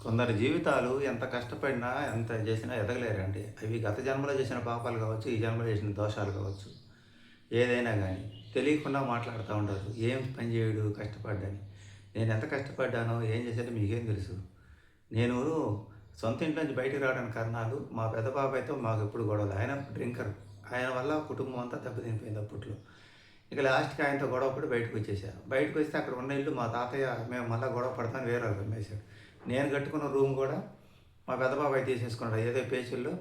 కొందరి జీవితాలు ఎంత కష్టపడినా, ఎంత చేసినా ఎదగలేరండి. అవి గత జన్మలో చేసిన పాపాలు కావచ్చు, ఈ జన్మలో చేసిన దోషాలు కావచ్చు. ఏదైనా గానీ, తెలియకుండా మాట్లాడుతా ఉంటారు. ఏం పని చేయడు కష్టపడ్డని. నేనెంత కష్టపడ్డానో, ఏం చేశానో మీకేం తెలుసు? నేను సొంత ఇంట్లో నుంచి బయటికి రావడానికి కారణాలు, మా పెద్ద బాబాయ్‌తో మాకెప్పుడు గొడవలు. ఆయన డ్రింకర్. ఆయన వల్ల కుటుంబం అంతా దెబ్బతినిపోయింది అప్పట్లో. ఇక లాస్ట్‌కి ఆయనతో గొడవ పడి బయటకొచ్చేసా. బయటకొస్తే అక్కడ ఉన్న ఇల్లు మా తాతయ్య మేము మళ్ళా గొడవ పడతామని వేరే వాళ్ళకి అమ్మేశాడు. నేను కట్టుకున్న రూమ్ గూడా మా పెద్ద బాబాయ్ తీసేసుకున్నాడు. ఏదో పేచీల్లో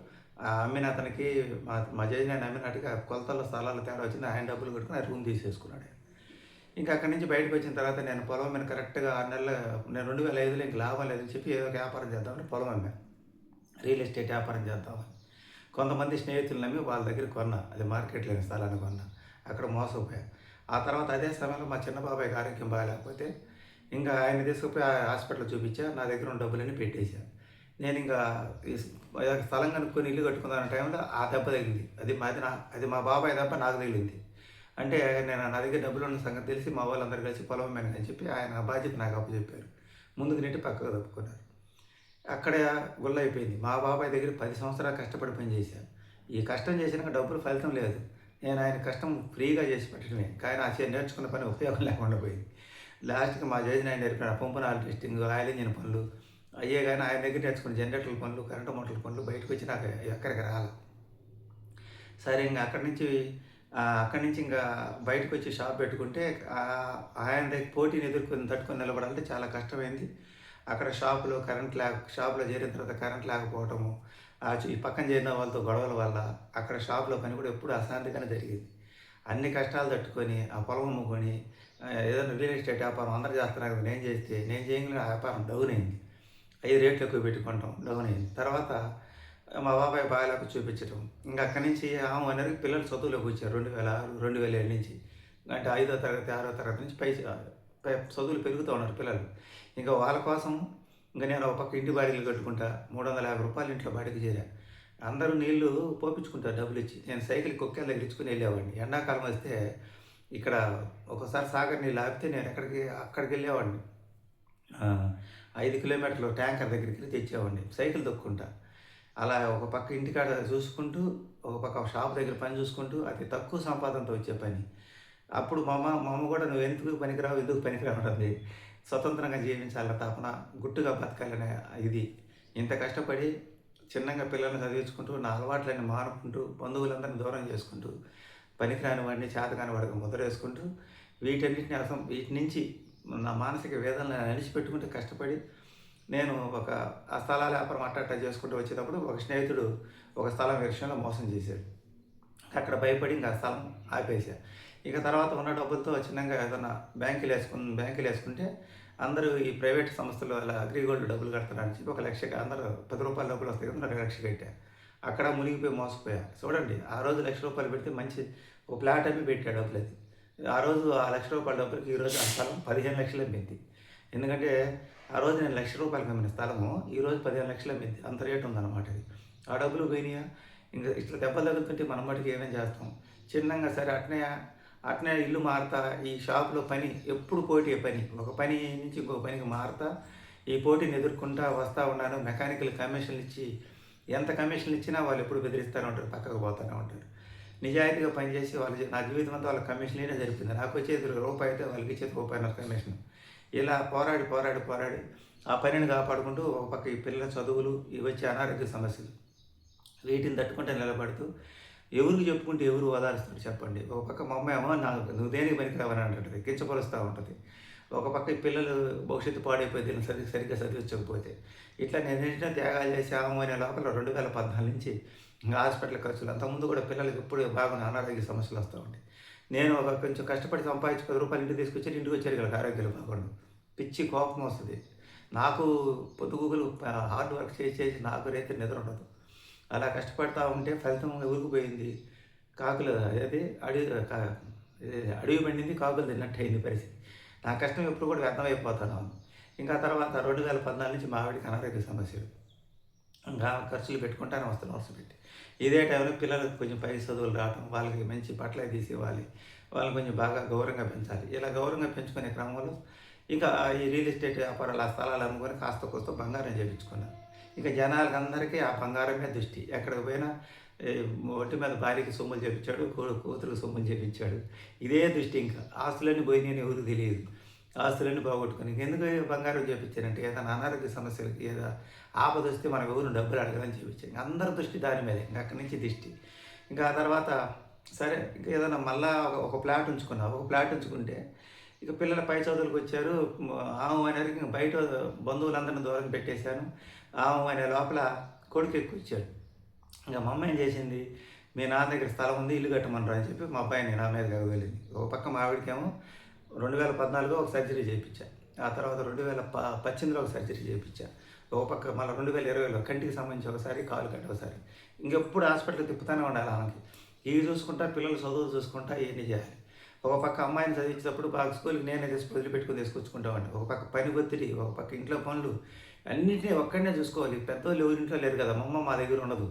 అమ్మిన అతనికి మా మా జేజీనాయన అమ్మినట్టుగా కొలతల్లో స్థలాలు తేడా వచ్చింది. ఆయన డబ్బులు కట్టుకొని ఆ రూమ్ తీసేసుకున్నాడు ఆయన. ఇంకా అక్కడి నుంచి బయటకొచ్చిన తర్వాత నేను పొలం మీద కరెక్ట్‌గా 6 నెలలు నేను 2005లో ఇంక లాభం లేదని చెప్పి ఏదో ఒక వ్యాపారం చేద్దామని పొలం అమ్మా. రియల్ ఎస్టేట్ వ్యాపారం చేద్దామని. కొంతమంది స్నేహితులు నమ్మి వాళ్ళ దగ్గర కొన్నా. అది మార్కెట్ లేని స్థలాన్ని కొన్నా. అక్కడ మోసపోయా. ఆ తర్వాత అదే సమయంలో మా చిన్న బాబాయ్‌కి ఆరోగ్యం బాగాలేకపోతే, ఇంకా ఆయన్ని తీసుకుపోయి హాస్పిటల్‌లో చూపించా. నా దగ్గర ఉన్న డబ్బులన్నీ పెట్టేశా. నేనింకా ఈ స్థలం కనుక్కొని ఇల్లు కట్టుకుందాం అనే టైంలో ఆ దెబ్బ తగిలింది. అది మా బాబాయ్ దెబ్బ నాకు తగిలింది. అంటే నా దగ్గర డబ్బులున్న సంగతి తెలిసి మా వాళ్ళందరూ కలిసి పొలం అమ్మానని చెప్పి ఆయన ఆ బాధ్యత నాకు అప్పజెప్పారు. ముందుకు నెట్టి పక్కకు తప్పుకున్నారు. అక్కడ గుల్లయిపోయింది. మా బాబాయ్ దగ్గర 10 సంవత్సరాలు కష్టపడి పని చేశాను. ఈ కష్టం చేసినాక డబ్బులు ఫలితం లేదు. నేను ఆయన కష్టం ఫ్రీగా చేసి పెట్టడమే. కానీ నేర్చుకున్న పని ఉపయోగం లేకుండా పోయింది. లాస్ట్‌కి మా జేజీనాయన నేర్పిన పంపు నాలి టెస్టింగ్, ఆయిల్ ఇంజిన్ పనులు అయ్యే గాని ఆయన దగ్గర నేర్చుకున్న జనరేటర్ల పనులు, కరెంటు మోటార్ల పనులు బయటకొచ్చి నాకు ఎక్కడికి రాలా. సరే ఇంగ అక్కడి నుంచి ఇంగా బయటకొచ్చి షాప్ పెట్టుకుంటే ఆయన దగ్గర పోటీని తట్టుకొని నిలబడాలంటే చాలా కష్టమైంది. అక్కడ షాప్‌లో చేరిన తర్వాత కరెంట్ లేకపోవటము, ఈ పక్కన చేరిన వాళ్ళతో గొడవల వల్ల అక్కడ షాప్‌లో పని కూడా ఎప్పుడు అశాంతిగానే జరిగేది. అన్ని కష్టాలు తట్టుకొని, ఆ పొలం అమ్ముకొని ఏదైనా రియల్ ఎస్టేట్ వ్యాపారం అందరూ చేస్తున్నారు కదా! నేను చేయంగానే ఆ వ్యాపారం డౌన్ అయింది. అయి రేట్లు ఎక్కువ పెట్టి కొనటం డౌన్ అయింది. తర్వాత మా బాబాయ్ బాగాలేక చూపించటం. ఇంక అక్కడి నుంచి నెలకి పిల్లలు చదువులోకి వచ్చారు. 2006, 2007 నుంచి. అంటే 5వ తరగతి, 6వ తరగతి నుంచి చదువులు పెరుగుతూ ఉన్నారు పిల్లలు. ఇంక వాళ్ళ కోసం నేను ఒక పక్క ఇంటి బాడిగలు కట్టుకుంటా. రూ. 350 ఇంట్లో బాడిగకి చేరా. అందరూ నీళ్ళు పోపించుకుంటారు డబ్బులిచ్చి. నేను సైకిల్ కుక్కేల దగ్గర ఇచ్చుకొని వెళ్ళేవాడిని. ఎండాకాలం వస్తే ఇక్కడ ఒక్కోసారి సాగర్ నీళ్ళు ఆపితే నేను అక్కడికెళ్ళేవాడిని. 5 కిలోమీటర్లు ట్యాంకర్ దగ్గరికి తెచ్చేవాడిని సైకిల్ తొక్కుంటా. అలా ఒక పక్క ఇంటికాడ చూసుకుంటూ, ఒక పక్క షాప్ దగ్గర పని చూసుకుంటూ అతి తక్కువ సంపాదనతో వచ్చే పని. అప్పుడు మా అమ్మ కూడా "నువ్వెందుకు పనికిరావు, ఎందుకు పనికిరావు" అంటది. స్వతంత్రంగా జీవించాలన్న తపన, గుట్టుగా బతకాలనే ఇది. ఇంత కష్టపడి చిన్నగా పిల్లల్ని చదివించుకుంటూ, నా అలవాట్లన్నీ మానుకుంటూ, బంధువులందరిని దూరం చేసుకుంటూ, పనికిరాని వాడిని, చేతకాని వాడికి ముద్రేసుకుంటూ, వీటి నుంచి నా మానసిక వేదనలను అణిచిపెట్టుకుంటూ కష్టపడి నేను ఆ స్థలాల వ్యాపారం అట్టా చేసుకుంటూ వచ్చేటప్పుడు ఒక స్నేహితుడు ఒక స్థలం విషయంలో మోసం చేశాడు. అక్కడ భయపడి ఇంక ఆ స్థలం ఆపేసా. ఇక తర్వాత ఉన్న డబ్బులతో చిన్నగా ఏదన్నా బ్యాంకులేసుకుంటే అందరూ ఈ ప్రైవేట్ సంస్థలు అలా అగ్రిగోల్డ్ డబ్బులు కడతారని చెప్పి ఒక 1,00,000 అందరూ రూ. 10 డబ్బులు వస్తాయి కదా! 1,00,000 కట్టా. అక్కడ మునిగిపోయి మోసపోయా. చూడండి ఆ రోజు రూ. 1,00,000 పెడితే మంచి ఒక ఫ్లాట్ అమ్మి పెట్టా డబ్బులది. ఆ రోజు ఆ రూ. 1,00,000 డబ్బులకి ఈరోజు ఆ స్థలం 15,00,000 అమ్మింది. ఎందుకంటే ఆ రోజు నేను రూ. 1,00,000 అమ్మిన స్థలము ఈరోజు 15,00,000 అమ్మింది. అంత రేట్ ఉందన్నమాట అది. ఆ డబ్బులు పోయినాయా? ఇంక ఇట్లా దెబ్బలు తగులుతుంటే మనం మటుకు ఏమేం చేస్తాం? చిన్నంగా సరే అట్నే ఇల్లు మారతా, ఈ షాప్‌లో పని ఎప్పుడు పోటీయే పని. ఒక పని నుంచి ఇంకో పనికి మారతా, ఈ పోటీని ఎదుర్కొంటా వస్తా ఉన్నాను. మెకానికల్ కమిషన్‌లిచ్చి ఎంత కమిషన్‌లు ఇచ్చినా వాళ్ళు ఎప్పుడు బెదిరిస్తానే ఉంటారు. పక్కకు పోతానే ఉంటారు. నిజాయితీగా పనిచేసి నా జీవితం అంతా వాళ్ళకి కమిషన్‌లే సరిపోయింది. నాకొచ్చేది రూపాయి అయితే వాళ్ళకిచ్చేది రూపాయన్నర కమిషన్. ఇలా పోరాడి ఆ పనిని కాపాడుకుంటూ ఒక పక్క ఈ పిల్లల చదువులు, ఇవి వచ్చే అనారోగ్య సమస్యలు వీటిని తట్టుకుంటూ నిలబడుతూ ఎవరికి చెప్పుకుంటే ఎవరు ఓదారుస్తారు చెప్పండి. ఒక పక్క మా అమ్మేమో నువ్వు దేనికి పనికిరావని అంటుంటది. కించపరుస్తా ఉంటది. ఒక పక్క ఈ పిల్లలు భవిష్యత్తు పాడైపోద్ది ఈళ్ళని సరిగ్గా చదివించకపోతే. ఇట్లా నేనెన్నో త్యాగాలు చేసి అనే లోపల 2014 నుంచి ఇంక హాస్పిటల్ ఖర్చులు. అంతకుముందు కూడా పిల్లలకి ఎప్పుడు బాగా అనారోగ్య సమస్యలు వస్తూ ఉంటాయి. నేను కొంచెం కష్టపడి సంపాదించి రూ. 10 ఇంటికి తీసుకొచ్చి ఇంటికి వచ్చారు వీళ్ళకి ఆరోగ్యాలు బాగుండవు. పిచ్చి కోపం వస్తది. నాకు పొద్దుగూకులు హార్డ్ వర్క్ చేసి నాకు రైతే నిద్ర ఉండదు. అలా కష్టపడతా ఉంటే ఫలితం ఎవరికి పోయింది? కాకులు అదేది అడవి పండింది కాకులు తిన్నట్టు అయింది పరిస్థితి. నా కష్టం ఎప్పుడు కూడా వ్యర్థమైపోతున్నాను. ఇంకా తర్వాత 2014 నుంచి మా ఆవిడకి అనారోగ్య సమస్యలు. ఇంకా ఖర్చులు పెట్టుకుంటానే వస్తాను వరుస పెట్టి. ఇదే టైంలో పిల్లలకు కొంచెం పై చదువులు రావటం, వాళ్ళకి మంచి బట్టలు తీసి ఇవ్వాలి. వాళ్ళని కొంచెం బాగా గౌరవంగా పెంచాలి. ఇలా గౌరవంగా పెంచుకునే క్రమంలో ఇక ఈ రియల్ ఎస్టేట్ వ్యాపారాలు ఆ స్థలాలు అమ్ముకొని కాస్త కోస్త బంగారం చేయించుకున్నాను. ఇక జనాలకి అందరికీ ఆ బంగారమే దృష్టి. ఎక్కడికి పోయినా ఈ ఒంటి మీద భార్యకి సొమ్ములు చేపించాడు, కూతురికి సొమ్ములు చేపించాడు. ఇదే దృష్టి ఇంకా. ఆస్తులన్నీ పోయినాయని ఎవరికి తెలియదు. ఆస్తులన్నీ పోగొట్టుకొని ఎందుకు బంగారం చేపించారంటే ఏదైనా అనారోగ్య సమస్యలకి ఏదో ఆపద వస్తే మనం ఎవరు డబ్బులు అడగదని చేపించాం. అందరి దృష్టి దాని మీదే. ఇంకా అక్కడి నుంచి దృష్టి. ఇంకా ఆ తర్వాత సరే ఇంకా ఏదైనా మళ్ళా ఒక ప్లాట్ ఉంచుకున్నా. ఒక ప్లాట్ ఉంచుకుంటే ఇక పిల్లలు పై చదువులకు వచ్చారు. ఆమె అనేసరికి ఇంక బయట బంధువులందరినీ దూరం పెట్టేశాను. ఆమె అనే లోపల కొడుకు ఎక్కువ ఇచ్చాడు. ఇంకా మా అమ్మ ఏం చేసింది, మీ నాన్న దగ్గర స్థలం ఉంది ఇల్లు కట్టమనరా అని చెప్పి మా అబ్బాయిని నా మీద వెళ్ళింది. ఒక పక్క మా ఆవిడకేమో 2014లో ఒక సర్జరీ చేయించా. ఆ తర్వాత 2018లో ఒక సర్జరీ చేయించా. ఒక పక్క మళ్ళీ 2020లో కంటికి సంబంధించి ఒకసారి, కాలు కట్టి ఒకసారి. ఇంకెప్పుడు హాస్పిటల్ తిప్పుతూనే ఉండాలి ఆమెకి. ఇవి చూసుకుంటా, పిల్లలు చదువులు చూసుకుంటా ఇవన్నీ చేయాలి. ఒక పక్క అమ్మాయిని చదివించేటప్పుడు బాగా స్కూల్కి నేనే వదిలిపెట్టుకుని తీసుకొచ్చుకుంటామండి. ఒక పక్క పని ఒత్తిడి, ఒక పక్క ఇంట్లో పనులు అన్నింటినీ ఒక్కడనే చూసుకోవాలి. పెద్దోళ్ళు ఎవరి ఇంట్లో లేరు కదా, మా దగ్గర ఉండదు.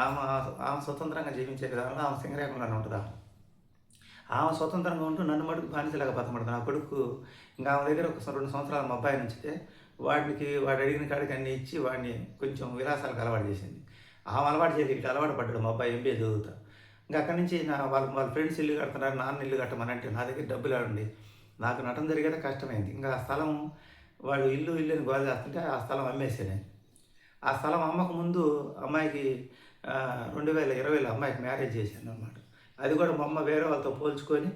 ఆమె ఆమె స్వతంత్రంగా జీవించే విధానంలో ఆమె సింగరేఖంలోనే ఉంటుంది. ఆమె స్వతంత్రంగా ఉంటూ నన్ను మటుకు బానిసలాగా బతకమడుతుంది. నా కొడుకు ఇంకా ఆమె దగ్గర ఒక 2 సంవత్సరాలు మా అబ్బాయి నుంచితే వాడు అడిగిన కాడికి అన్నీ ఇచ్చి వాడిని కొంచెం విలాసాలకు అలవాటు చేసింది. ఆమె అలవాటు చేసి ఇట్లా అలవాటు పడ్డాడు మా అబ్బాయి ఎంబీఏ చదువుతా. ఇంకా అక్కడి నుంచి వాళ్ళ ఫ్రెండ్స్ ఇల్లు కడుతున్నారు, నాన్న ఇల్లు కట్టమని నా దగ్గర డబ్బులు ఆడండి. నాకు నటన జరిగేదే కష్టమైంది. ఇంకా ఆ స్థలం వాళ్ళు ఇల్లు అని గోల చేస్తుంటే ఆ స్థలం అమ్మేసాను. ఆ స్థలం అమ్మక ముందు అమ్మాయికి 2020లో అమ్మాయికి మ్యారేజ్ చేశాను అనమాట. అది కూడా మా అమ్మ వేరే వాళ్ళతో పోల్చుకొని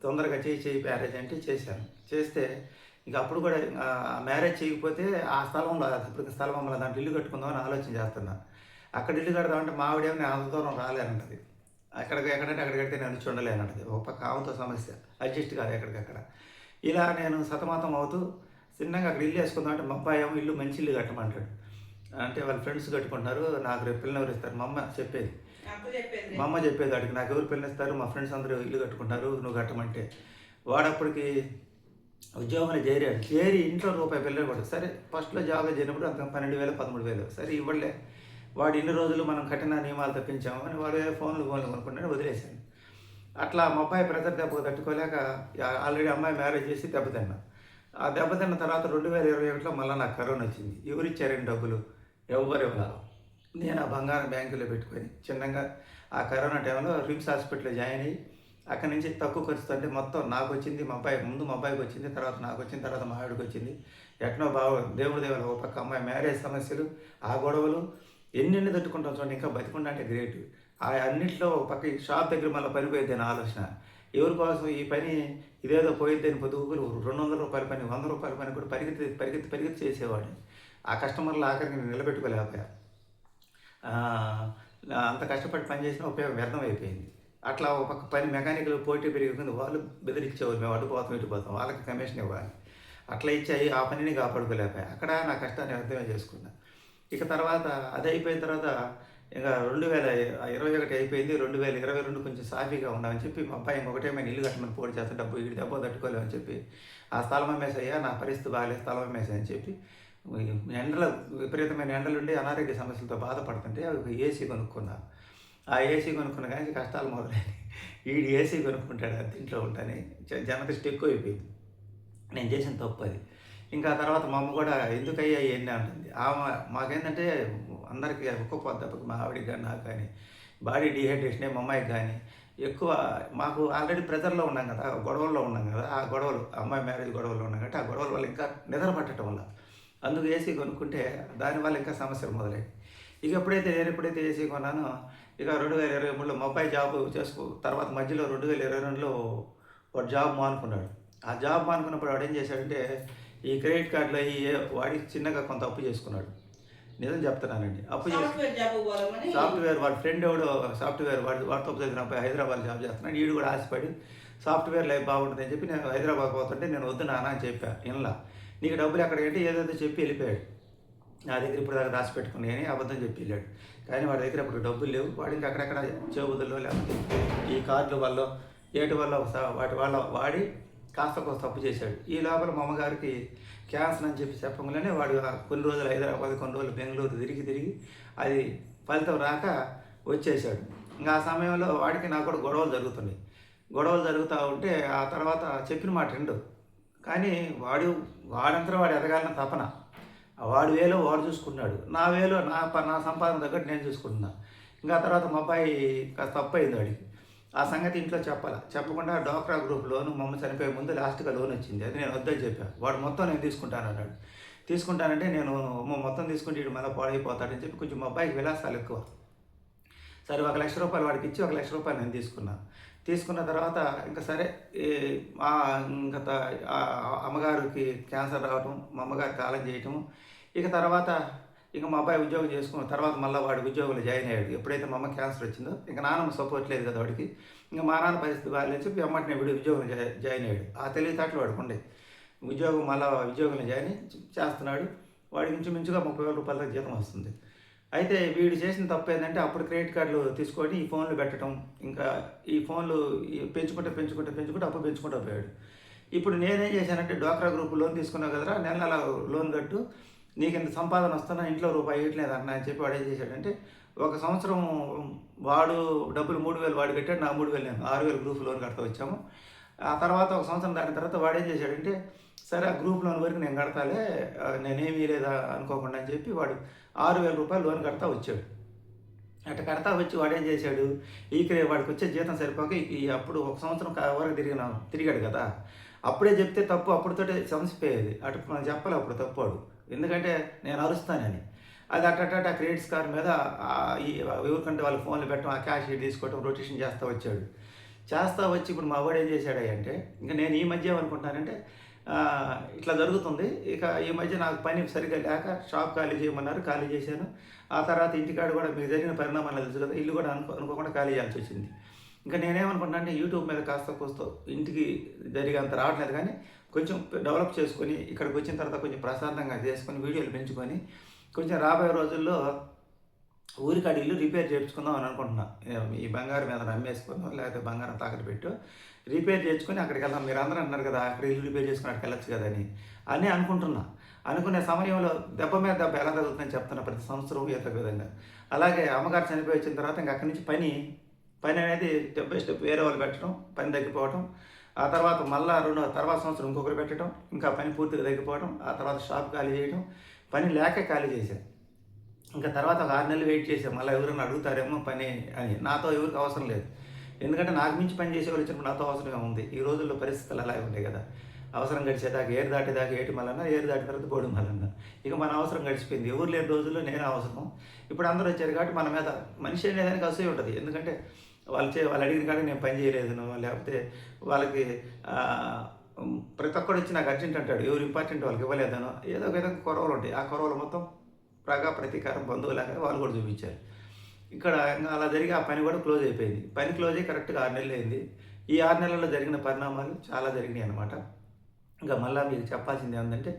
తొందరగా చేయి మ్యారేజ్ అంటే చేశాను. చేస్తే ఇక అప్పుడు కూడా మ్యారేజ్ చేయకపోతే ఆ స్థలంలో ఇప్పుడు స్థలం అమ్మలో దాంట్లో ఇల్లు కట్టుకుందామని ఆలోచన చేస్తున్నాను. అక్కడ ఇల్లు కడదామంటే మా ఆవిడేమో నేను అంత దూరం రాలేనంటది. ఎక్కడంటే అక్కడ కడితే నేను చూడలేనంటది. ఒక పక్క ఆమెతో సమస్య, అడ్జస్ట్ కాదు ఎక్కడికక్కడ. ఇలా నేను సతమతం అవుతూ చిన్నగా అక్కడ ఇల్లు వేసుకుందామంటే మా అబ్బాయి ఏమో ఇల్లు మంచి ఇల్లు కట్టమంటాడు. అంటే వాళ్ళ ఫ్రెండ్స్ కట్టుకుంటున్నారు, నాకు రేపు పిల్లలు ఎవరు ఇస్తారు మా అమ్మ చెప్పేది. మా అమ్మ చెప్పేది వాడికి, నాకు ఎవరు పిల్లలు ఇస్తారు, మా ఫ్రెండ్స్ అందరూ ఇల్లు కట్టుకుంటారు నువ్వు కట్టమంటే. వాడప్పటికి ఉద్యోగంలో చేరి ఇంట్లో రూపాయి పిల్లలు కూడా సరే ఫస్ట్లో జాబ్లో చేరినప్పుడు అంత 12,000 13,000 సరే ఇవ్వలే. వాడు ఇన్ని రోజులు మనం కఠిన నియమాలు తప్పించాము అని వాడు ఫోన్లు కొనుక్కుంటే వదిలేశాను. అట్లా మా అబ్బాయి ప్రెజర్ దెబ్బకు తట్టుకోలేక ఆల్రెడీ అమ్మాయి మ్యారేజ్ చేసి దెబ్బతిన్నా. ఆ దెబ్బతిన్న తర్వాత 2021లో మళ్ళీ నాకు కరోనా వచ్చింది. ఎవరిచ్చారండి డబ్బులు? ఎవరు ఇవ్వాలి. నేను ఆ బంగారం బ్యాంకులో పెట్టుకొని చిన్నగా ఆ కరోనా టైంలో రిమ్స్ హాస్పిటల్లో జాయిన్ అయ్యి అక్కడి నుంచి తక్కువ ఖర్చుతో అంటే మొత్తం నాకు వచ్చింది, మా అబ్బాయికి వచ్చింది, తర్వాత నాకు వచ్చింది, తర్వాత మా ఆవిడకి వచ్చింది. ఎట్నో దేవుడి దేవుడు ఒక పక్క అమ్మాయి మ్యారేజ్ సమస్యలు, ఆ గొడవలు ఎన్ని తట్టుకుంటాం చూడండి. ఇంకా బతికుండా అంటే గ్రేట్. ఆ అన్నింటిలో ఒక పక్క షాప్ దగ్గర మళ్ళీ పని పోయిద్ది అని ఆలోచన. ఎవరి కోసం ఈ పని ఇదేదో పోయిద్దని పొద్దుగురు 200 రూపాయల పని 100 రూపాయల పని కూడా పరిగెత్తి చేసేవాడిని. ఆ కస్టమర్లు ఆఖరికి నేను నిలబెట్టుకోలేకపోయా. అంత కష్టపడి పని చేసిన ఉపయోగం వ్యర్థం అయిపోయింది. అట్లా ఒక పక్క పని మెకానికల్ పోటీ పెరిగింది. వాళ్ళు బెదిరించేవారు, మేము అడ్డుపోతాం ఇటుపోతాం, వాళ్ళకి కమిషన్ ఇవ్వాలి. అట్లా ఇచ్చాయి ఆ పనిని కాపాడుకోలేకపోయా. అక్కడ నా కష్టాన్ని అర్థమే చేసుకున్నా. ఇక తర్వాత అది అయిపోయిన తర్వాత ఇంకా 2021 అయిపోయింది. 2022 కొంచెం సాఫీగా ఉన్నామని చెప్పి మా అబ్బాయి ఇంకొకటేమైనా ఇల్లు కట్టమని పోటీ చేస్తే డబ్బు తట్టుకోలేమని చెప్పి ఆ స్థలం అమ్మేసయ్యా, నా పరిస్థితి బాగాలేదు స్థలం అమ్మేసాయని చెప్పి ఎండలు విపరీతమైన ఎండలుండి అనారోగ్య సమస్యలతో బాధపడుతుంటే ఒక ఏసీ కొనుక్కున్నా. ఆ ఏసీ కొనుక్కున్న కానీ కష్టాలు మొదలైనవి. వీడు ఏసీ కొనుక్కుంటాడు అది ఇంట్లో ఉంటానే జనదృష్టి ఎక్కువ అయిపోయింది. నేను చేసిన తప్పు అది. ఇంకా తర్వాత మా అమ్మ కూడా ఎందుకయ్యా ఇవన్నీ అంటుంది. మాకేంటంటే అందరికీ ఒక్క దెబ్బకి మా ఆవిడికి కానీ నాకు కానీ బాడీ డీహైడ్రేషనే మా అమ్మాయికి కానీ ఎక్కువ. మాకు ఆల్రెడీ ప్రెజర్లో ఉన్నాం కదా, గొడవల్లో ఉన్నాం కదా, ఆ గొడవలు అమ్మాయి మ్యారేజ్ గొడవలు ఉన్నాం కాబట్టి ఆ గొడవల వల్ల ఇంకా నిద్ర పట్టడం వల్ల అందుకు ఏసీ కొనుక్కుంటే దానివల్ల ఇంకా సమస్యలు మొదలయ్యాయి. ఇక నేను ఎప్పుడైతే ఏసీ కొన్నానో ఇక 2023లో మా అబ్బాయి జాబ్ తర్వాత మధ్యలో 2022లో వాడు జాబ్ మానుకున్నాడు. ఆ జాబ్ మానుకున్నప్పుడు వాడు ఏం చేశాడంటే ఈ క్రెడిట్ కార్డులో వాడి చిన్నగా కొంత అప్పు చేసుకున్నాడు. నిజం చెప్తున్నానండి. అప్పు చేసి సాఫ్ట్వేర్ వాడి ఫ్రెండ్ ఎవడో సాఫ్ట్వేర్ వాడితో చదివిన అబ్బాయి హైదరాబాద్ జాబ్ చేస్తున్నాడు. వీడు కూడా ఆశపడి సాఫ్ట్వేర్ లైఫ్ బాగుంటుంది అని చెప్పి నేను హైదరాబాద్ పోతుంటే నేను వద్దు నాన్న అని చెప్పా. ఇలా నీకు డబ్బులు ఎక్కడ ఏంటి ఏదైతే చెప్పి వెళ్ళిపోయాడు. నా దగ్గర ఇప్పుడు దాకా దాచి పెట్టుకున్నాయి అని అబద్ధం చెప్పి వెళ్ళాడు. కానీ వాడి దగ్గర అప్పుడు డబ్బులు లేవు. వాడికి అక్కడెక్కడ చెవుదుల్లో లేకపోతే ఈ కార్డుల వల్ల ఏటి వల్ల వాటి వల్ల వాడి కాస్త తప్పు చేశాడు. ఈ లోపల మా అమ్మగారికి క్యాన్సర్ అని చెప్పి చెప్పగానే వాడు కొన్ని రోజులు హైదరాబాద్, కొన్ని రోజులు బెంగళూరు తిరిగి అది ఫలితం రాక వచ్చేసాడు. ఇంకా ఆ సమయంలో వాడికి నాకు కూడా గొడవలు జరుగుతున్నాయి. గొడవలు జరుగుతూ ఉంటే ఆ తర్వాత చెప్పిన మాట కానీ వాడంతలో వాడు ఎదగాలని తపన. వాడి వేలో వాడు చూసుకున్నాడు. నా వేలో నా సంపాదన తగ్గట్టు నేను చూసుకుంటున్నా. ఇంకా ఆ తర్వాత మా అబ్బాయి కాస్త తప్పయింది వాడికి. ఆ సంగతి ఇంట్లో చెప్పకుండా డ్వాక్రా గ్రూప్ లోను మా అమ్మ చనిపోయే ముందు లాస్ట్‌గా లోన్ వచ్చింది. అది నేను వద్దని చెప్పాను. వాడు మొత్తం నేను తీసుకుంటానన్నాడు. తీసుకుంటానంటే నేను మొత్తం తీసుకుంటే ఈడు మళ్ళీ పాడైపోతాడని చెప్పి కొంచెం మా అబ్బాయికి విలాసాలు ఎక్కువ. సరే రూ. 1,00,000 వాడికి ఇచ్చి రూ. 1,00,000 నేను తీసుకున్నా. తీసుకున్న తర్వాత ఇంకా సరే ఈ ఇంకా అమ్మగారికి క్యాన్సర్ రావటం, మా అమ్మగారు కాలం చేయటం. ఇక తర్వాత మా అబ్బాయి ఉద్యోగం చేసుకున్న తర్వాత మళ్ళీ వాడు ఉద్యోగంలో జాయిన్ అయ్యాడు. ఎప్పుడైతే మా అమ్మ క్యాన్సర్ వచ్చిందో ఇంక నాన్నమ్మ సపోర్ట్ లేదు కదా వాడికి. ఇంక మా నాన్న పరిస్థితి బాగాలేదని చెప్పి వెంబటనే వీడు ఉద్యోగంలో జాయిన్ అయ్యాడు. ఆ తెలివితేటలు వాడికి ఉండే. ఉద్యోగంలో జాయిన్ అయ్యి చేస్తున్నాడు. వాడికి ఇంచుమించుగా రూ. 30,000 దాకా జీతం వస్తుంది. అయితే వీడు చేసిన తప్పు ఏంటంటే అప్పుడు క్రెడిట్ కార్డులు తీసుకొని ఈ ఫోన్లు పెట్టడం, ఇంకా ఈ ఫోన్లు పెంచుకుంటూ అప్పు పెంచుకుంటూ పోయాడు. ఇప్పుడు నేనేం చేశానంటే డ్వాక్రా గ్రూప్ లోన్ తీసుకున్నావు కదరా, నెల లోన్ కట్టు, నీకు ఇంత సంపాదన వస్తున్నా ఇంట్లో రూపాయి ఇవ్వట్లేదు అన్న అని చెప్పి వాడు ఏం చేశాడంటే ఒక సంవత్సరం వాడు డబ్బులు 3,000 వాడు కట్టాడు, నా 3,000 నేను 6,000 గ్రూప్ లోన్ కడతా వచ్చాము. ఆ తర్వాత ఒక సంవత్సరం దాని తర్వాత వాడు ఏం చేశాడంటే సరే ఆ గ్రూప్ లోన్ వరకు నేను కడతాలే, నేనేమీ లేదా అనుకోకుండా అని చెప్పి వాడు రూ. 6,000 లోన్ కడతా వచ్చాడు. అట్లా కడతా వచ్చి వాడేం చేశాడు, వాడికి వచ్చే జీతం సరిపోక అప్పుడు ఒక సంవత్సరం వరకు తిరిగాడు కదా, అప్పుడే చెప్తే తప్పు అప్పుడుతోటే సమసిపోయేది. అటు మనం చెప్పాలి అప్పుడు తప్పాడు, ఎందుకంటే నేను అరుస్తానని. అది అట్ట క్రెడిట్ స్కోర్ మీద ఎవరికంటే వాళ్ళు ఫోన్లు పెట్టడం, ఆ క్యాష్ తీసుకోవడం, రొటేషన్ చేస్తూ వచ్చాడు. చేస్తా వచ్చి ఇప్పుడు మా వాడు ఏం చేశాడు అంటే, ఇంకా నేను ఈ మధ్య ఏమనుకుంటున్నానంటే ఇట్లా జరుగుతుంది. ఇక ఈ మధ్య నాకు పని సరిగ్గా లేక షాప్ ఖాళీ చేయమన్నారు, ఖాళీ చేశాను. ఆ తర్వాత ఇంటికాడ కూడా మీకు జరిగిన పరిణామాలు తెలుసు కదా, ఇల్లు కూడా అనుకోకుండా ఖాళీ చేయాల్సి వచ్చింది. ఇంకా నేనేమనుకుంటున్నా అంటే యూట్యూబ్ మీద కాస్త కూస్తో ఇంటికి జరిగేంత రావట్లేదు, కానీ కొంచెం డెవలప్ చేసుకొని ఇక్కడికి వచ్చిన తర్వాత కొంచెం ప్రశాంతంగా చేసుకొని వీడియోలు పెంచుకొని కొంచెం రాబోయే రోజుల్లో ఊరికాడ ఇల్లు రిపేర్ చేయించుకుందాం అని అనుకుంటున్నా. ఈ బంగారం మీద అమ్మేసుకుందాం, లేకపోతే బంగారం తాకట్టు పెట్టు రిపేర్ చేసుకొని అక్కడికి వెళ్దాం. మీరు అందరూ అంటున్నారు కదా అక్కడ ఇల్లు రిపేర్ చేసుకుని అక్కడికి వెళ్ళచ్చు కదా అని అనుకుంటున్నా. అనుకునే సమయంలో దెబ్బ మీద దెబ్బ ఎలా తగ్గుతుందని చెప్తున్నా ప్రతి సంవత్సరం ఏదో విధంగా. అలాగే అమ్మగారు చనిపోయి వచ్చిన తర్వాత ఇంకా అక్కడి నుంచి పని అనేది స్టెప్ బై స్టెప్ వేరే వాళ్ళు పెట్టడం, పని తగ్గిపోవడం. ఆ తర్వాత మళ్ళీ తర్వాత సంవత్సరం ఇంకొకరు పెట్టడం, ఇంకా పని పూర్తిగా తగ్గిపోవడం. ఆ తర్వాత షాప్ ఖాళీ చేయడం, పని లేక ఖాళీ చేశాను. ఇంకా తర్వాత ఒక 6 నెలలు వెయిట్ చేసాం, మళ్ళీ ఎవరైనా అడుగుతారేమో పని అని. నాతో ఎవరికి అవసరం లేదు, ఎందుకంటే నాకు మించి పని చేసేవాళ్ళు వచ్చినప్పుడు నాతో అవసరమే ఉంది. ఈ రోజుల్లో పరిస్థితులు అలాగే ఉంటాయి కదా, అవసరం గడిచేదాకా ఏరు దాటేదాకా ఏటి మళ్ళన్నా, ఏరు దాటిన తర్వాత బోడి మళ్ళన్నా. ఇక మన అవసరం గడిచిపోయింది. ఎవరు లేని రోజుల్లో నేను అవసరం. ఇప్పుడు అందరూ వచ్చారు కాబట్టి మన మీద మనిషి అనేదానికి అసూయ ఉంటుంది. ఎందుకంటే వాళ్ళు అడిగిన కాడ నేను పని చేయలేదను, లేకపోతే వాళ్ళకి ప్రతి ఒక్కడు వచ్చి నాకు అర్జెంట్ అంటాడు, ఎవరు ఇంపార్టెంట్ వాళ్ళకి ఇవ్వలేదనో, ఏదో ఒక విధంగా కొరవలు ఉంటాయి. ఆ కొరవలు మొత్తం ప్రతీకారం బంధువులాగా వాళ్ళు కూడా చూపించారు. ఇక్కడ ఇంకా అలా జరిగి ఆ పని కూడా క్లోజ్ అయిపోయింది. పని క్లోజ్ అయ్యి కరెక్ట్గా 6 నెలలు అయింది. ఈ 6 నెలల్లో జరిగిన పరిణామాలు చాలా జరిగినాయి అనమాట. ఇంకా మళ్ళీ మీకు చెప్పాల్సింది ఏంటంటే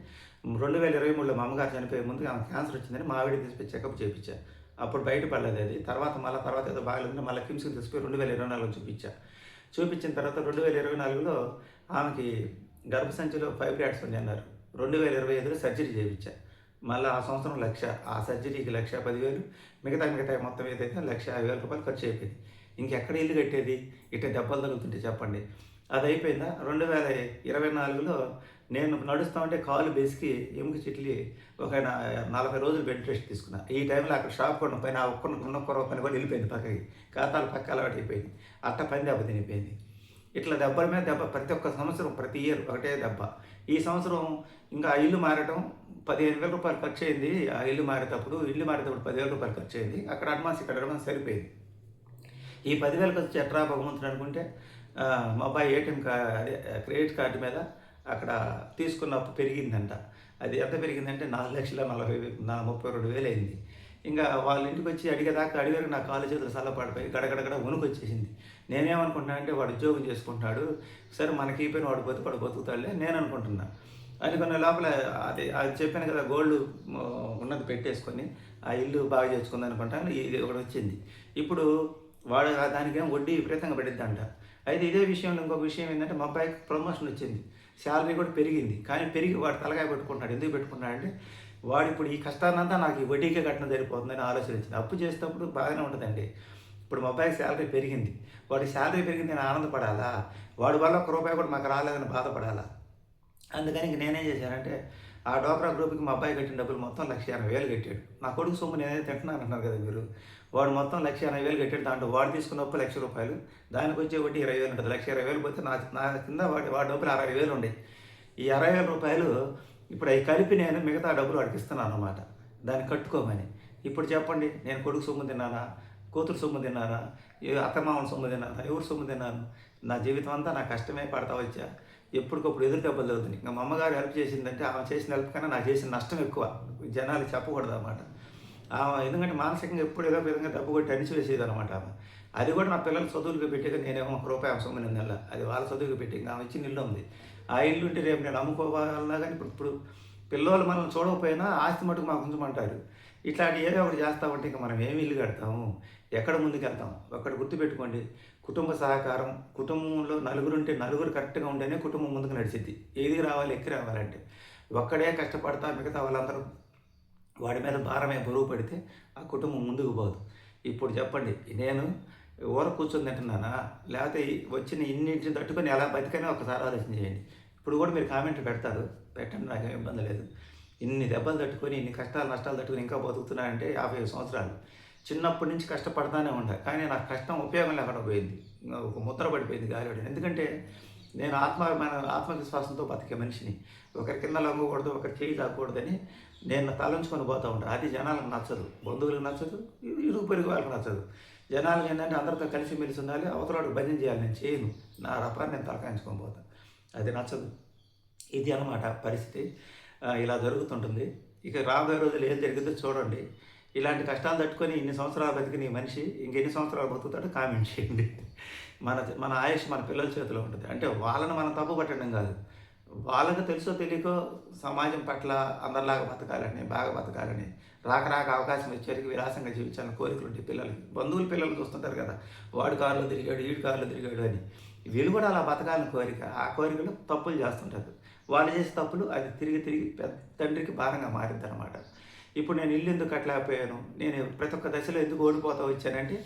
2023లో మా అమ్మగారు చనిపోయే ముందు ఆమె క్యాన్సర్ వచ్చిందని మా ఆవిడ తీసుకొచ్చి చెకప్ చేయించాను. అప్పుడు బయటపడలేదు అది. తర్వాత ఏదో బాగాలేదంటే మళ్ళీ కిమ్స్కి తీసుకుపోయి 2024లో చూపించిన తర్వాత 2024లో ఆమెకి గర్భసంచిలో ఫైబ్రాయిడ్స్ ఉంది అన్నారు. 2025లో సర్జరీ చేయించా. మళ్ళీ ఆ సంవత్సరం 1,00,000, ఆ సర్జరీకి 1,10,000, మిగతా మొత్తం ఏదైతే 1,50,000 ఖర్చు అయిపోయింది. ఇంకెక్కడ ఇల్లు కట్టేది, ఇట్లా దెబ్బలు తగులుతుంటే చెప్పండి. అది అయిపోయిందా. 2024లో నేను నడుస్తూ ఉంటే కాలు బేసికి ఎముక చిట్లి ఒక 40 రోజులు బెడ్ రెస్ట్ తీసుకున్నా. ఈ టైంలో అక్కడ షాప్ కొన్న పైన ఉన్న కొరవ పని కూడా వెళ్ళిపోయింది పక్కకి, ఖాతాలు పక్క అలవాటు అయిపోయింది. అట్ట పని దెబ్బ తినిపోయింది. ఇట్లా దెబ్బల మీద దెబ్బ ప్రతి ఒక్క సంవత్సరం, ప్రతి ఇయర్ ఒకటే దెబ్బ. ఈ సంవత్సరం ఇంకా ఆ ఇల్లు మారటం 15,000 ఖర్చు అయింది. ఆ ఇల్లు మారేటప్పుడు 10,000 ఖర్చు అయింది. అక్కడ అడ్వాన్స్ ఇక్కడ అడ్వాన్స్ సరిపోయింది. ఈ 10,000 ఖర్చు ఎట్రా భగవంతుడు అనుకుంటే మా అబ్బాయి అదే క్రెడిట్ కార్డు మీద అక్కడ తీసుకున్న అప్పు పెరిగిందంట. అది ఎంత పెరిగిందంటే 4,32,000 అయింది. ఇంకా వాళ్ళ ఇంటికి వచ్చి అడిగారు, నా కాలు చేతులు చల్లపడిపోయి గడగడగడ వణుకు వచ్చేసింది. నేనేమనుకుంటున్నా అంటే వాడు ఉద్యోగం చేసుకుంటున్నాడు, సరే మనకి పైన వాడు బతుకుతాడులే నేను అనుకుంటున్నా. అనుకున్న లోపల అది చెప్పాను కదా, గోల్డ్ ఉన్నది పెట్టేసుకొని ఆ ఇల్లు బాగా చేసుకుంది అనుకుంటాను. ఇది ఒకటి వచ్చింది. ఇప్పుడు వాడు దానికేం వడ్డీ విపరీతంగా పడిద్దంట. అయితే ఇదే విషయంలో ఇంకొక విషయం ఏంటంటే మా అబ్బాయికి ప్రమోషన్ వచ్చింది, శాలరీ కూడా పెరిగింది. కానీ పెరిగి వాడు తలకాయ పెట్టుకుంటున్నాడు. ఎందుకు పెట్టుకున్నాడు అంటే వాడు ఇప్పుడు ఈ కష్టాన్నంతా నాకు ఈ వడ్డీకే కట్టడం సరిపోతుందని ఆలోచించింది. అప్పు చేసేటప్పుడు బాగానే ఉంటుందండి. ఇప్పుడు మా అబ్బాయికి శాలరీ పెరిగింది, వాడి శాలరీ పెరిగింది నేను ఆనందపడాలా, వాడి వల్ల ₹1 కూడా మాకు రాలేదని బాధపడాలా? అందుకని ఇంక నేనేం చేశానంటే ఆ డోక్రా గ్రూప్కి మా అబ్బాయి కట్టిన డబ్బులు మొత్తం 1,80,000 కట్టాడు. నా కొడుకు సొమ్ము నేనైతే తింటున్నాను అంటున్నారు కదా మీరు. వాడు మొత్తం 1,80,000 కట్టాడు. దాంట్లో వాడు తీసుకున్న అప్పు ₹1,00,000. దానికి వచ్చే వడ్డీ 20,000 ఉంటుంది. 1,20,000 పోతే నా కింద వాడి డబ్బులు 60,000 ఉండేవి. ఈ ₹60,000 ఇప్పుడు అవి కలిపి నేను మిగతా డబ్బులు వాడికి ఇస్తున్నాను అన్నమాట. దాన్ని కట్టుకోమని. ఇప్పుడు చెప్పండి, నేను కొడుకు సొమ్ము తిన్నానా, కూతురు సొమ్ము తిన్నానా, అత్తమామల సొమ్ము తిన్నానా, ఎవరు సొమ్ము తిన్నాను? నా జీవితం అంతా నా కష్టమే పడతా వచ్చా. ఎప్పటికప్పుడు ఎదురు దెబ్బలు తగ్గుతుంది. ఇంకా మా అమ్మగారు హెల్ప్ చేసిందంటే ఆమె చేసిన హెల్ప్ కన్నా నాకు చేసిన నష్టం ఎక్కువ. జనాలు చెప్పకూడదు అన్నమాట. ఆమె ఎందుకంటే మానసికంగా ఎప్పుడు ఏదో విధంగా దెబ్బ కొట్టి అణిచివేసేది అనమాట ఆమె. అది కూడా నా పిల్లల చదువులకు పెట్టేది. నేనేమో ₹1 ఆమె సొమ్ము నెల అది వాళ్ళ చదువుకు పెట్టి ఇంకా ఆమె ఇచ్చిన ఇల్లు ఉంది. ఆ ఇల్లు ఉంటే రేపు నేను అమ్ముకోవాలన్నా కానీ ఇప్పుడు పిల్లలు మనం చూడకపోయినా ఆస్తి మటుకు మాకు ఉంచమంటారు. ఇట్లాంటి ఏదో ఒకటి చేస్తా ఉంటే ఇంకా మనం ఏమి ఇల్లు కడతాము, ఎక్కడ ముందుకు వెళ్తాం? ఒక్కటి గుర్తుపెట్టుకోండి, కుటుంబ సహకారం. కుటుంబంలో నలుగురుంటే నలుగురు కరెక్ట్గా ఉంటేనే కుటుంబం ముందుకు నడిచిద్ది. ఏది రావాలి, ఎక్కి రావాలంటే ఒక్కడే కష్టపడతా మిగతా వాళ్ళందరూ వాడి మీద భారమే బరువు పడితే ఆ కుటుంబం ముందుకు పోదు. ఇప్పుడు చెప్పండి, నేను ఊర కూర్చొని తింటున్నానా, లేకపోతే వచ్చిన ఇన్నింటిని తట్టుకొని ఎలా బతికని ఒకసారి ఆలోచన చేయండి. ఇప్పుడు కూడా మీరు కామెంట్లు పెడతారు, పెట్టండి, నాకేం ఇబ్బంది లేదు. ఇన్ని దెబ్బలు తట్టుకొని ఇన్ని కష్టాలు నష్టాలు తట్టుకొని ఇంకా బతుకుతున్నానంటే 50 సంవత్సరాలు. చిన్నప్పటి నుంచి కష్టపడతానే ఉంటా, కానీ నాకు కష్టం ఉపయోగం లేకుండా పోయింది. ఒక ముద్ర పడిపోయింది గాలిపడి. ఎందుకంటే నేను ఆత్మవిశ్వాసంతో బతికే మనిషిని. ఒకరి కింద లొంగకూడదు, ఒకరి చేయి తాకూడదని నేను తలంచుకొని పోతూ ఉంటాను. అది జనాలకు నచ్చదు, బంధువులకు నచ్చదు, ఇరుగు పొరుగు వాళ్ళకి నచ్చదు. జనాలకు ఏంటంటే అందరితో కలిసిమెలిసి ఉండాలి, అవతలవాడికి భజన చేయాలి. నేను చేయను, నా రపాన్ని నేను తలకాయించుకొని పోతాను. అది నచ్చదు. ఇది అన్నమాట పరిస్థితి. ఇలా జరుగుతుంటుంది. ఇక రాబోయే రోజులు ఏం జరిగిందో చూడండి. ఇలాంటి కష్టాలు తట్టుకొని ఇన్ని సంవత్సరాలు బతికిన ఈ మనిషి ఇంకెన్ని సంవత్సరాలు బతుకుతాడో కామెంట్ చేయండి. మన ఆయుష్ మన పిల్లల చేతిలో ఉంటుంది. అంటే వాళ్ళని మనం తప్పు పట్టడం కాదు, వాళ్ళకి తెలుసో తెలియకో సమాజం పట్ల అందరిలాగా బతకాలని, బాగా బతకాలని, రాక అవకాశం వచ్చేసరికి విలాసంగా జీవించాలని కోరికలు ఉంటాయి పిల్లలకి. బంధువులు పిల్లలు చూస్తుంటారు కదా, వాడు కారులో తిరిగాడు, వీడు కారులో తిరిగాడు అని. వీళ్ళు కూడా అలా బతకాలని కోరిక. ఆ కోరికలు తప్పులు చేస్తుంటారు. వాళ్ళు చేసే తప్పులు అది తిరిగి తండ్రికి భారంగా మారింది అనమాట. ఇప్పుడు నేను ఇల్లు ఎందుకు కట్టలేకపోయాను, నేను ప్రతి ఒక్క దశలో ఎందుకు ఓడిపోతూ వచ్చానంటే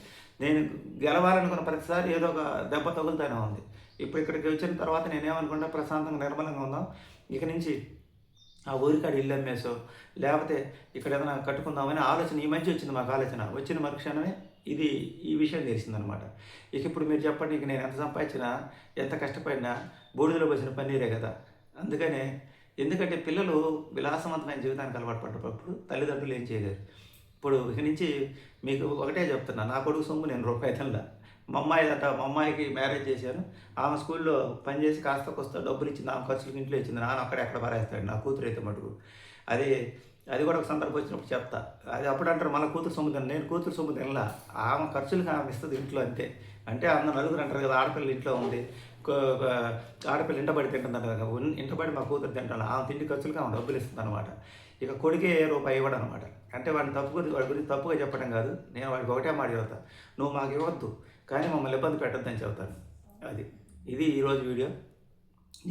నేను గెలవాలనుకున్న ప్రతిసారి ఏదో ఒక దెబ్బ తగులుతూనే ఉంది. ఇప్పుడు ఇక్కడికి వచ్చిన తర్వాత నేనేమనుకుంటా, ప్రశాంతంగా నిర్మలంగా ఉందాం, ఇక నుంచి ఆ ఊరికాడ ఇల్లు అమ్మేసో లేకపోతే ఇక్కడ ఏదైనా కట్టుకుందామని ఆలోచన ఈ మధ్య వచ్చింది మాకు. ఆలోచన వచ్చిన మరుక్షణమే ఈ విషయం తెలిసిందనమాట. ఇక ఇప్పుడు మీరు చెప్పండి, ఇక నేను ఎంత సంపాదించినా ఎంత కష్టపడినా బూడిదలో పోసిన పన్నీరే కదా. అందుకనే ఎందుకంటే పిల్లలు విలాసవంతమైన జీవితానికి అలవాటు పడ్డప్పుడు తల్లిదండ్రులు ఏం చేయలేరు. ఇప్పుడు ఇక నుంచి మీకు ఒకటే చెప్తున్నా, నా కొడుకు సొమ్ము నేను ₹1 మా అమ్మాయికి మ్యారేజ్ చేశాను. ఆమె స్కూల్లో పనిచేసి కాస్త కొస్త డబ్బులు ఇచ్చింది, ఆమె ఖర్చులకు ఇంట్లో ఇచ్చింది. నాన్న అక్కడెక్కడ పారేస్తాడు, నా కూతురు అయితే మటుకు. అది కూడా ఒక సందర్భం వచ్చినప్పుడు చెప్తా. అది అప్పుడు అంటారు మళ్ళీ కూతురు సొమ్ము తిన. నేను కూతురు సొమ్ము తినలా, ఆమె ఖర్చులకు ఆమె ఇస్తుంది ఇంట్లో అంతే. అంటే అందరూ నలుగురు అంటారు కదా, ఆడపిల్ల ఇంట్లో ఉంది, ఆడపిల్ల ఇంటబడి తింటుందంట కదా, ఇంటబడి మా కూతురు తింటాను, ఆమె తిండి ఖర్చులకు ఆమె డబ్బులు ఇస్తుంది అనమాట. ఇక కొడుకే ₹1 ఇవ్వడం అనమాట. అంటే వాడి గురించి తప్పుగా చెప్పడం కాదు, నేను వాడికి ఒకటే మాట చెబుతాను, నువ్వు మాకు ఇవ్వద్దు కానీ మమ్మల్ని ఇబ్బంది పెట్టద్దని చెబుతాను. ఇది ఈరోజు వీడియో.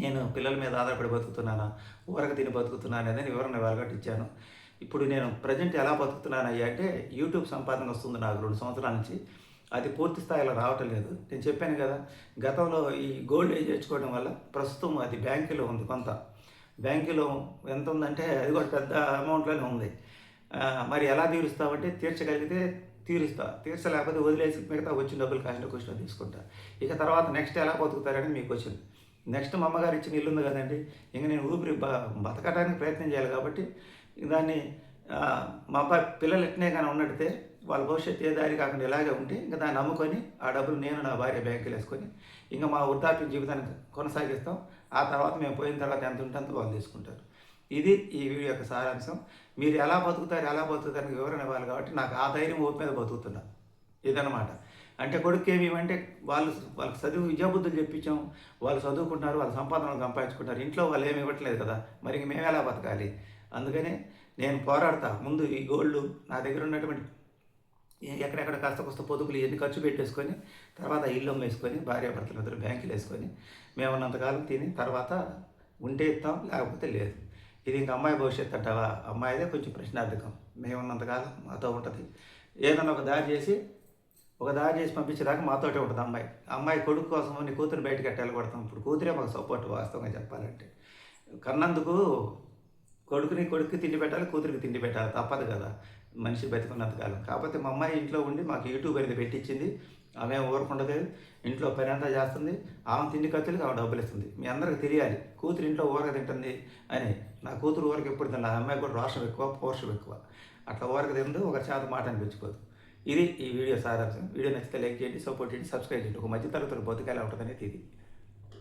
నేను పిల్లల మీద ఆధారపడి బతుకుతున్నానా, ఊరక తిని బతుకుతున్నాను అనేది వివరణ వెలగట్టి ఇచ్చాను. ఇప్పుడు నేను ప్రజెంట్ ఎలా బతుకుతున్నాను అయ్యా అంటే, యూట్యూబ్ సంపాదన వస్తుంది నాకు 2 సంవత్సరాల నుంచి. అది పూర్తి స్థాయిలో రావటం లేదు. నేను చెప్పాను కదా, గతంలో ఈ గోల్డ్ ఏజ్ తెచ్చుకోవడం వల్ల ప్రస్తుతం అది బ్యాంకులో ఉంది. కొంత బ్యాంకులో ఎంత ఉందంటే అది కూడా పెద్ద అమౌంట్లోనే ఉంది. మరి ఎలా తీరుస్తామంటే, తీర్చగలిగితే తీర్చలేకపోతే వదిలేసి మిగతా వచ్చిన డబ్బులు కాసిన తీసుకుంటా. ఇక తర్వాత నెక్స్ట్ ఎలా బతుకుతారని మీకు వచ్చింది. నెక్స్ట్ మా అమ్మగారు ఇచ్చిన ఇల్లు ఉంది కదండి, ఇంక నేను బతకడానికి ప్రయత్నం చేయాలి. కాబట్టి దాన్ని మా అబ్బాయి పిల్లలు ఎట్నే కానీ ఉన్నట్టే వాళ్ళ భవిష్యత్తు ఏ దారి కాకుండా ఇలాగే ఉంటే ఇంకా దాన్ని నమ్ముకొని ఆ డబ్బులు నేను నా భార్య బ్యాంకులు వేసుకొని ఇంకా మా వృద్ధాప్య జీవితాన్ని కొనసాగిస్తాం. ఆ తర్వాత మేము పోయిన తర్వాత ఎంత ఉంటే అంత వాళ్ళు తీసుకుంటారు. ఇది ఈ వీడియో యొక్క సారాంశం. మీరు ఎలా బతుకుతారని వివరణ ఇవ్వాలి కాబట్టి నాకు ఆ ధైర్యం ఓపు మీద బతుకుతున్నా. ఇదన్నమాట. అంటే కొడుకు ఏమేమంటే వాళ్ళకి చదువు విద్యాబుద్ధులు చెప్పించాం, వాళ్ళు చదువుకుంటున్నారు, వాళ్ళ సంపాదనలు సంపాదించుకుంటారు, ఇంట్లో వాళ్ళు ఏమి ఇవ్వట్లేదు కదా, మరి మేము ఎలా బతకాలి? అందుకనే నేను పోరాడతా. ముందు ఈ గోల్డ్ నా దగ్గర ఉన్నటువంటి ఎక్కడెక్కడ కాస్త పొదుపులు ఇవన్నీ ఖర్చు పెట్టేసుకొని తర్వాత ఇల్లు అమ్మేసుకొని భార్యాభర్తలు ఇద్దరు బ్యాంకులు వేసుకొని మేము ఉన్నంతకాలం తిని తర్వాత ఉంటే ఇస్తాం, లేకపోతే లేదు. ఇది ఇంకా అమ్మాయి భవిష్యత్తు అంటావా? అమ్మాయిదే కొంచెం ప్రశ్నార్థకం. మేము ఉన్నంతకాలం మాతో ఉంటుంది. ఏదన్నా ఒక దారి చేసి పంపించేదాకా మాతోటే ఉంటుంది అమ్మాయి కొడుకు కోసం నీ కూతురు బయటకు వెళ్ళగొడతాం. ఇప్పుడు కూతురే మాకు సపోర్ట్ వాస్తవంగా చెప్పాలంటే. కన్నందుకు కొడుకుకి తిండి పెట్టాలి, కూతురికి తిండి పెట్టాలి. తప్పదు కదా! మనిషి బతికున్నంత కాలం. కాకపోతే మా అమ్మాయి ఇంట్లో ఉండి మాకు యూట్యూబ్ అనేది పెట్టించింది. ఆమె ఊరకుండదు. ఇంట్లో పనంతా చేస్తుంది. ఆమె తిండి ఖర్చులకి ఆమె డబ్బులిస్తుంది. మీ అందరికి తెలియాలి. కూతురు ఇంట్లో ఊరక తింటుంది అని. నా కూతురు ఊరక ఎప్పుడు తినలేదు. ఆ అమ్మాయికి కూడా రోషం ఎక్కువ, పౌరుషం ఎక్కువ. అట్లా ఊరక తినదు, ఒకరి చేత మాట అనిపించుకోదు. ఇది ఈ వీడియో సారాంశం. వీడియో నచ్చితే లైక్ చేయండి, సపోర్ట్ చేయండి, సబ్స్క్రైబ్ చేయండి. ఒక మధ్య తరగతులు బతుకాలి ఉంటుందనేది ఇది.